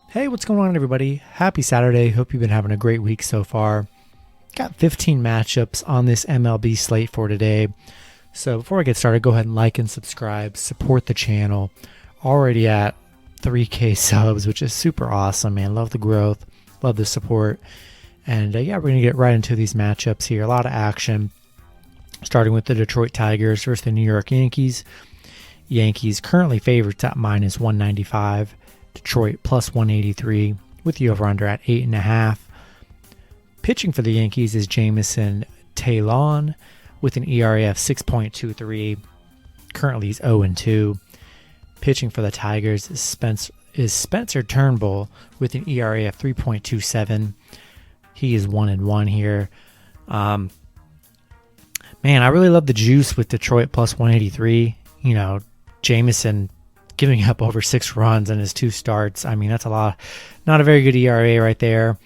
Hey, what's going on, everybody? Happy Saturday. Hope you've been having a great week so far. Got 15 matchups on this MLB slate for today. So before I get started, go ahead and like and subscribe. Support the channel. Already at 3K subs, which is super awesome, man. Love the growth. Love the support. And we're going to get right into these matchups here. A lot of action. Starting with the Detroit Tigers versus the New York Yankees. Yankees currently favorites at minus 195. Detroit plus 183 with the over-under at 8.5. Pitching for the Yankees is Jamison Taillon with an ERA of 6.23. Currently he's 0-2. Pitching for the Tigers is Spencer Turnbull with an ERA of 3.27. He is 1-1 here. Man, I really love the juice with Detroit plus 183. You know, Jamison giving up over 6 runs in his 2 starts. I mean, that's a lot. Not a very good ERA right there.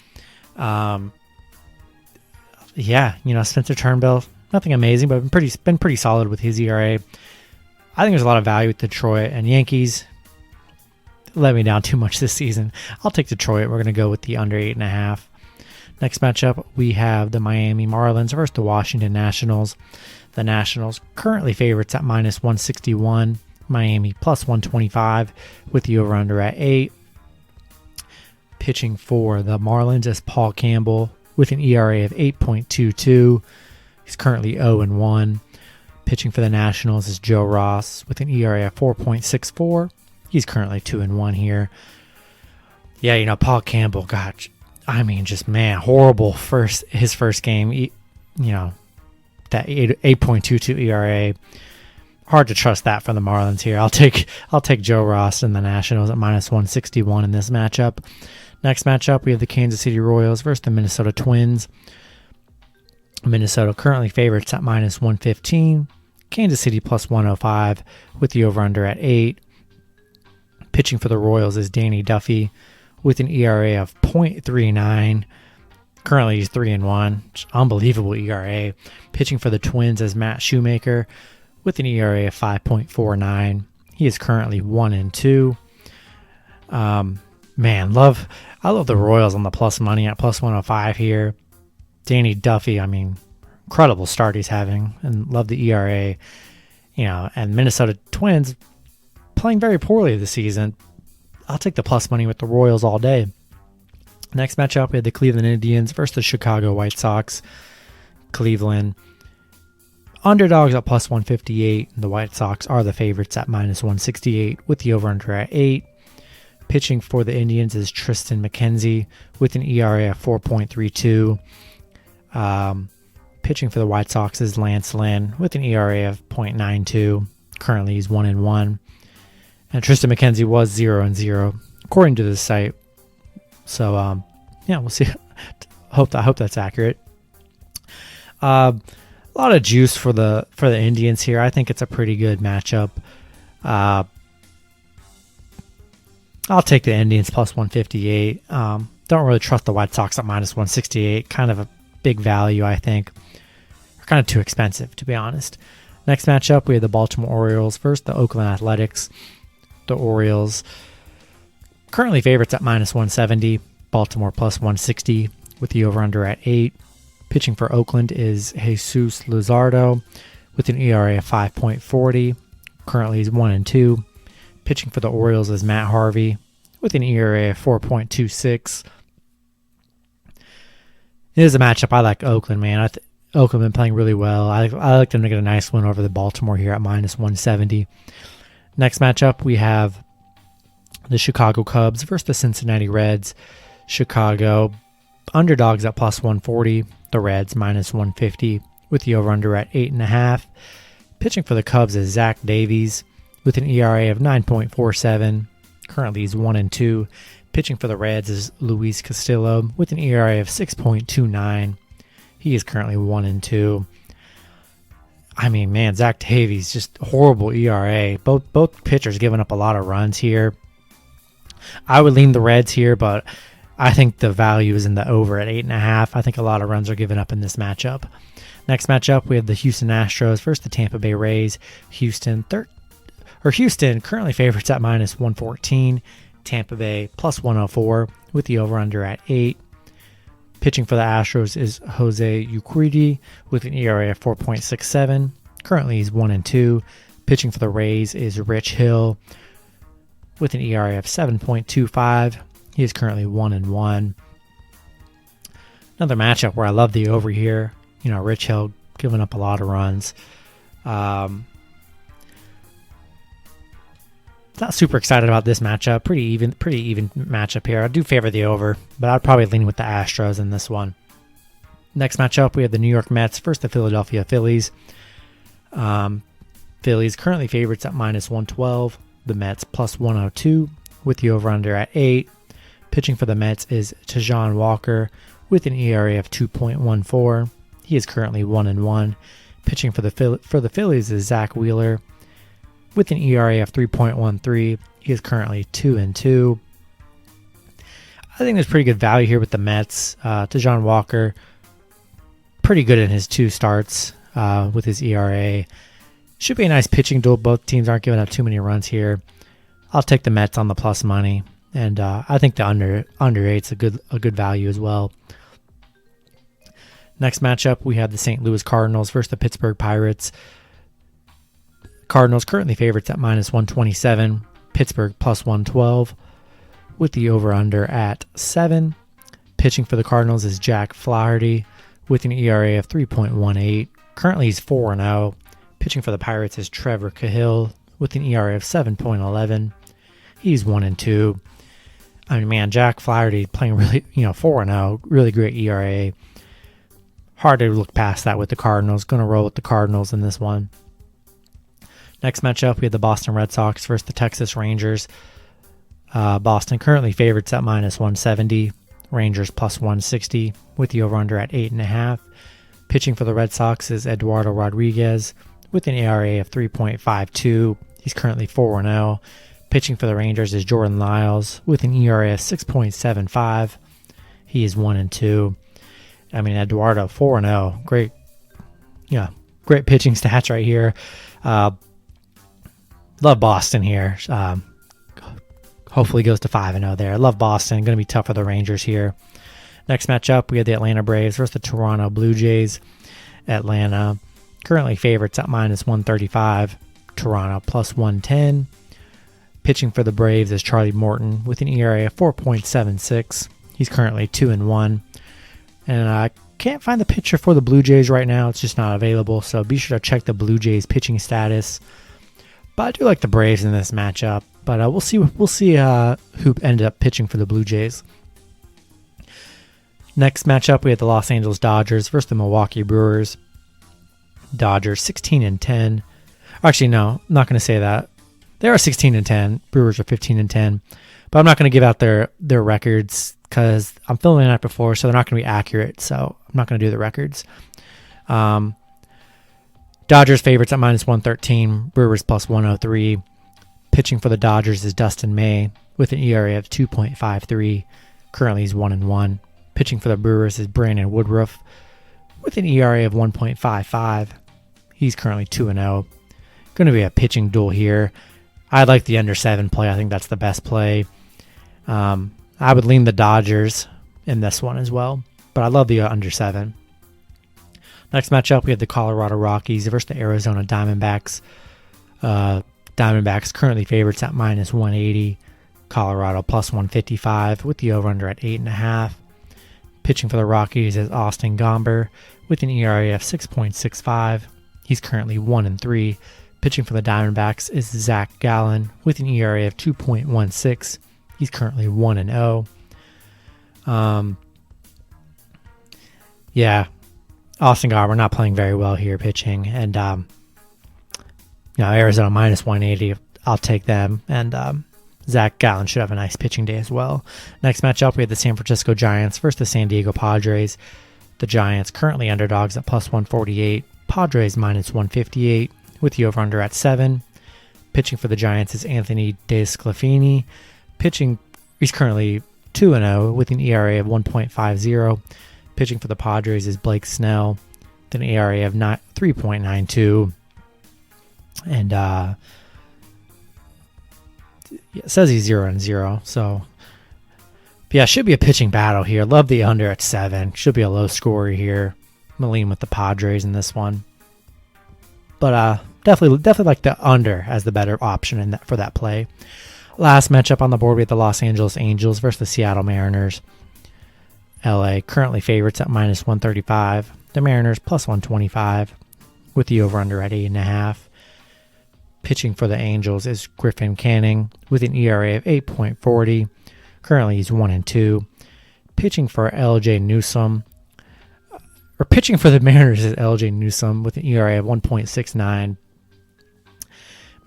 Spencer Turnbull, nothing amazing, but been pretty solid with his ERA. I think there's a lot of value with Detroit, and Yankees let me down too much this season. I'll take Detroit. We're going to go with the under 8.5. Next matchup, we have the Miami Marlins versus the Washington Nationals. The Nationals currently favorites at minus 161. Miami plus 125 with the over-under at 8. Pitching for the Marlins is Paul Campbell with an ERA of 8.22. He's currently 0-1. Pitching for the Nationals is Joe Ross with an ERA of 4.64. He's currently 2-1 here. Yeah, Paul Campbell, gosh, horrible his first game. That 8.22 ERA. Hard to trust that from the Marlins here. I'll take Joe Ross and the Nationals at minus 161 in this matchup. Next matchup, we have the Kansas City Royals versus the Minnesota Twins. Minnesota currently favorites at minus 115. Kansas City plus 105 with the over-under at 8. Pitching for the Royals is Danny Duffy with an ERA of .39. Currently he's 3-1. Unbelievable ERA. Pitching for the Twins is Matt Shoemaker with an ERA of 5.49. He is currently 1-2. I love the Royals on the plus money at plus 105 here. Danny Duffy, incredible start he's having, and love the ERA. And Minnesota Twins playing very poorly this season. I'll take the plus money with the Royals all day. Next matchup, we have the Cleveland Indians versus the Chicago White Sox. Cleveland underdogs at plus 158. The White Sox are the favorites at minus 168 with the over-under at 8. Pitching for the Indians is Tristan McKenzie with an ERA of 4.32. Pitching for the White Sox is Lance Lynn with an ERA of .92. Currently he's 1-1. And Tristan McKenzie was 0-0 according to the site. So we'll see. I hope that's accurate. A lot of juice for the Indians here. I think it's a pretty good matchup. I'll take the Indians plus 158. Don't really trust the White Sox at minus 168. Kind of a big value, I think. They're kind of too expensive, to be honest. Next matchup, we have the Baltimore Orioles versus the Oakland Athletics. The Orioles currently favorites at minus 170. Baltimore plus 160 with the over-under at 8. Pitching for Oakland is Jesus Luzardo with an ERA of 5.40. Currently he's 1-2. Pitching for the Orioles is Matt Harvey with an ERA of 4.26. It is a matchup. I like Oakland, man. Oakland been playing really well. I like them to get a nice win over the Baltimore here at minus 170. Next matchup, we have the Chicago Cubs versus the Cincinnati Reds. Chicago underdogs at plus 140. The Reds minus 150 with the over-under at 8.5. Pitching for the Cubs is Zach Davies with an ERA of 9.47. Currently he's 1-2. Pitching for the Reds is Luis Castillo with an ERA of 6.29. He is currently 1-2. Zach Davies, just horrible ERA. Both pitchers giving up a lot of runs here. I would lean the Reds here, but I think the value is in the over at 8.5. I think a lot of runs are given up in this matchup. Next matchup, we have the Houston Astros versus the Tampa Bay Rays. Houston currently favorites at minus 114. Tampa Bay plus 104 with the over-under at 8. Pitching for the Astros is Jose Urquidy with an ERA of 4.67. Currently he's 1-2. Pitching for the Rays is Rich Hill with an ERA of 7.25. He is currently 1-1. Another matchup where I love the over here. Rich Hill giving up a lot of runs. Not super excited about this matchup. Pretty even matchup here. I do favor the over, but I'd probably lean with the Astros in this one. Next matchup, we have the New York Mets versus the Philadelphia Phillies. Phillies currently favorites at minus 112. The Mets plus 102 with the over-under at 8. Pitching for the Mets is Tajon Walker with an ERA of 2.14. He is currently 1-1. Pitching for the Phillies is Zach Wheeler with an ERA of 3.13. He is currently 2-2. I think there's pretty good value here with the Mets. Tajon Walker, pretty good in his 2 starts with his ERA. Should be a nice pitching duel. Both teams aren't giving up too many runs here. I'll take the Mets on the plus money, and I think the under 8's a good value as well. Next matchup, we have the St. Louis Cardinals versus the Pittsburgh Pirates. Cardinals currently favorites at minus 127. Pittsburgh plus 112 with the over-under at 7. Pitching for the Cardinals is Jack Flaherty with an ERA of 3.18. Currently he's 4-0. Pitching for the Pirates is Trevor Cahill with an ERA of 7.11. He's 1-2. I mean, man, Jack Flaherty playing really, 4-0, really great ERA. Hard to look past that with the Cardinals. Going to roll with the Cardinals in this one. Next matchup, we have the Boston Red Sox versus the Texas Rangers. Boston currently favorites at minus 170. Rangers plus 160 with the over-under at 8.5. Pitching for the Red Sox is Eduardo Rodriguez with an ERA of 3.52. He's currently 4-0. Pitching for the Rangers is Jordan Lyles with an ERA of 6.75. He is 1-2. I mean, Eduardo 4-0. Great pitching stats right here. Love Boston here. Hopefully goes to 5-0 there. Love Boston. Going to be tough for the Rangers here. Next matchup, we have the Atlanta Braves versus the Toronto Blue Jays. Atlanta currently favorites at minus 135. Toronto plus 110. Pitching for the Braves is Charlie Morton with an ERA of 4.76. He's currently 2-1. And I can't find the pitcher for the Blue Jays right now. It's just not available. So be sure to check the Blue Jays pitching status. But I do like the Braves in this matchup. But we'll see who ended up pitching for the Blue Jays. Next matchup, we have the Los Angeles Dodgers versus the Milwaukee Brewers. Dodgers 16-10. Actually, no, I'm not going to say that. They are 16-10. Brewers are 15-10. But I'm not going to give out their records because I'm filming the night before, so they're not going to be accurate. So I'm not going to do the records. Dodgers favorites at minus 113. Brewers plus 103. Pitching for the Dodgers is Dustin May with an ERA of 2.53. Currently he's 1-1. Pitching for the Brewers is Brandon Woodruff with an ERA of 1.55. He's currently 2-0. Going to be a pitching duel here. I like the under 7 play. I think that's the best play. I would lean the Dodgers in this one as well, but I love the under 7. Next matchup, we have the Colorado Rockies versus the Arizona Diamondbacks. Diamondbacks currently favorites at minus 180. Colorado plus 155 with the over-under at 8.5. Pitching for the Rockies is Austin Gomber with an ERA of 6.65. He's currently 1-3. Pitching for the Diamondbacks is Zach Gallen with an ERA of 2.16. He's currently 1-0. Austin Gomber not playing very well here pitching, and Arizona minus 180. I'll take them, and Zach Gallen should have a nice pitching day as well. Next matchup, we have the San Francisco Giants versus the San Diego Padres. The Giants currently underdogs at plus 148. Padres minus 158 with the over-under at 7. Pitching for the Giants is Anthony DeSclafani. He's currently 2-0 with an ERA of 1.50. Pitching for the Padres is Blake Snell with an ERA of 3.92. And it says he's 0-0. So, but yeah, should be a pitching battle here. Love the under at 7. Should be a low scorer here. I'm gonna lean with the Padres in this one, but definitely like the under as the better option for that play. Last matchup on the board, we have the Los Angeles Angels versus the Seattle Mariners. LA currently favorites at -135. The Mariners +125 with the over-under at 8.5. Pitching for the Angels is Griffin Canning with an ERA of 8.40. Currently he's 1-2. Pitching for pitching for the Mariners is LJ Newsome with an ERA of 1.69.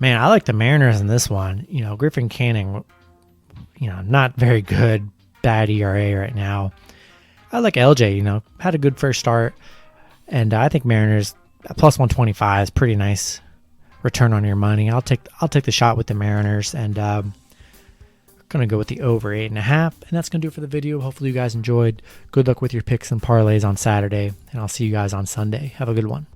Man, I like the Mariners in this one. Griffin Canning, not very good, bad ERA right now. I like LJ, had a good first start. And I think Mariners +125 is pretty nice return on your money. I'll take the shot with the Mariners, and going to go with the over 8.5. And that's going to do it for the video. Hopefully you guys enjoyed. Good luck with your picks and parlays on Saturday, and I'll see you guys on Sunday. Have a good one.